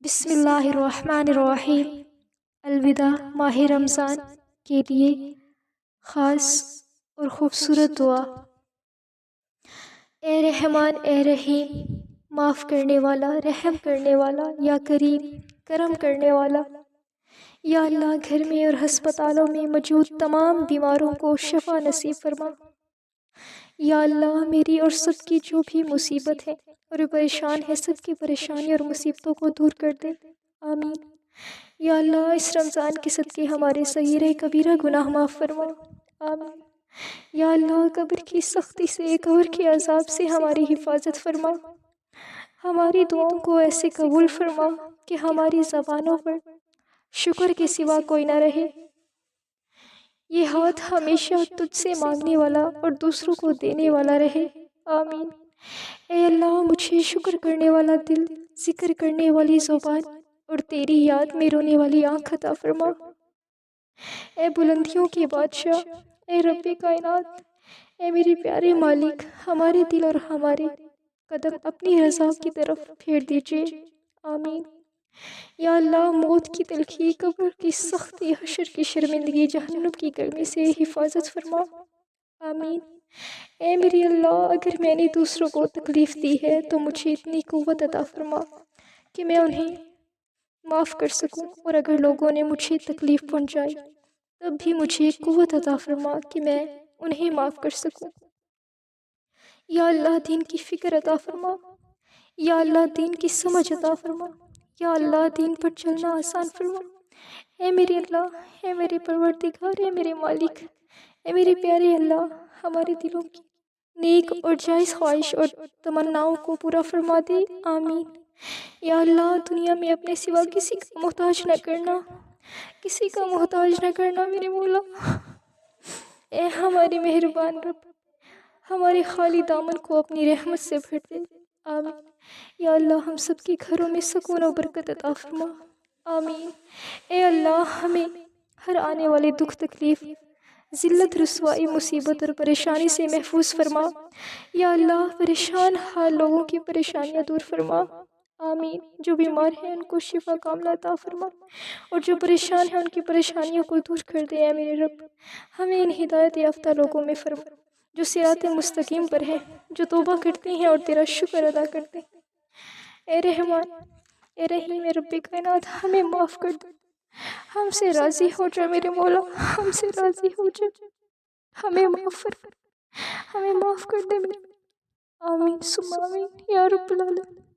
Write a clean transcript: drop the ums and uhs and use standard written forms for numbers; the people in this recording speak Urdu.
بسم اللہ الرحمن الرحیم۔ الوداع ماہ رمضان کے لیے خاص اور خوبصورت دعا۔ اے رحمان اے رحیم، معاف کرنے والا، رحم کرنے والا، یا کریم، کرم کرنے والا، یا اللہ گھر میں اور ہسپتالوں میں موجود تمام بیماروں کو شفا نصیب فرما۔ یا اللہ میری اور سب کی جو بھی مصیبت ہے اور پریشان ہے، سب کی پریشانی اور مصیبتوں کو دور کر دے، آمین۔ یا اللہ اس رمضان کے صدقے ہمارے صغیرہ کبیرہ گناہ معاف فرما، آمین۔ یا اللہ قبر کی سختی سے، قبر کے عذاب سے ہماری حفاظت فرما۔ ہماری دعاؤں کو ایسے قبول فرما کہ ہماری زبانوں پر شکر کے سوا کوئی نہ رہے۔ یہ ہاتھ ہمیشہ تجھ سے مانگنے والا اور دوسروں کو دینے والا رہے، آمین۔ اے اللہ مجھے شکر کرنے والا دل، ذکر کرنے والی زبان اور تیری یاد میں رونے والی آنکھ عطا فرما۔ اے بلندیوں کے بادشاہ، اے رب کائنات، اے میرے پیارے مالک، ہمارے دل اور ہمارے قدم اپنی رضا کی طرف پھیر دیجئے، آمین۔ یا اللہ موت کی تلخی، قبر کی سختی، حشر کی شرمندگی، جہنم کی گرمی سے حفاظت فرما، آمین۔ اے میری اللہ اگر میں نے دوسروں کو تکلیف دی ہے تو مجھے اتنی قوت عطا فرما کہ میں انہیں معاف کر سکوں، اور اگر لوگوں نے مجھے تکلیف پہنچائی تب بھی مجھے قوت عطا فرما کہ میں انہیں معاف کر سکوں۔ یا اللہ دین کی فکر عطا فرما، یا اللہ دین کی سمجھ عطا فرما، یا اللہ دین پر چلنا آسان فرما۔ اے میرے اللہ، اے میرے پروردگار، اے میرے مالک، اے میرے پیارے اللہ، ہمارے دلوں کی نیک اور جائز خواہش اور تمناؤں کو پورا فرما دے، آمین۔ یا اللہ دنیا میں اپنے سوا کسی کا محتاج نہ کرنا، کسی کا محتاج نہ کرنا میرے مولا۔ اے ہمارے مہربان رب، ہمارے خالی دامن کو اپنی رحمت سے بھر دے، آمین۔ یا اللہ ہم سب کے گھروں میں سکون و برکت عطا فرما، آمین۔ اے اللہ ہمیں ہر آنے والے دکھ تکلیف، ذلت رسوائی، مصیبت اور پریشانی سے محفوظ فرما۔ یا اللہ پریشان حال لوگوں کی پریشانیاں دور فرما، آمین۔ جو بیمار ہیں ان کو شفا کاملہ عطا فرما، اور جو پریشان ہیں ان کی پریشانیوں کو دور کر دے، اے میرے رب۔ ہمیں ان ہدایت یافتہ لوگوں میں فرما جو صراط مستقیم پر ہیں، جو توبہ کرتے ہیں اور تیرا شکر ادا کرتے ہیں۔ اے رحمان اے رحیم، اے رب کائنات ہمیں معاف کر دے، ہم سے راضی ہو جا میرے مولا، ہم سے راضی ہو جا، ہمیں معاف کر، ہمیں معاف کر دے میرے، آمین ثم آمین یا رب العالمین۔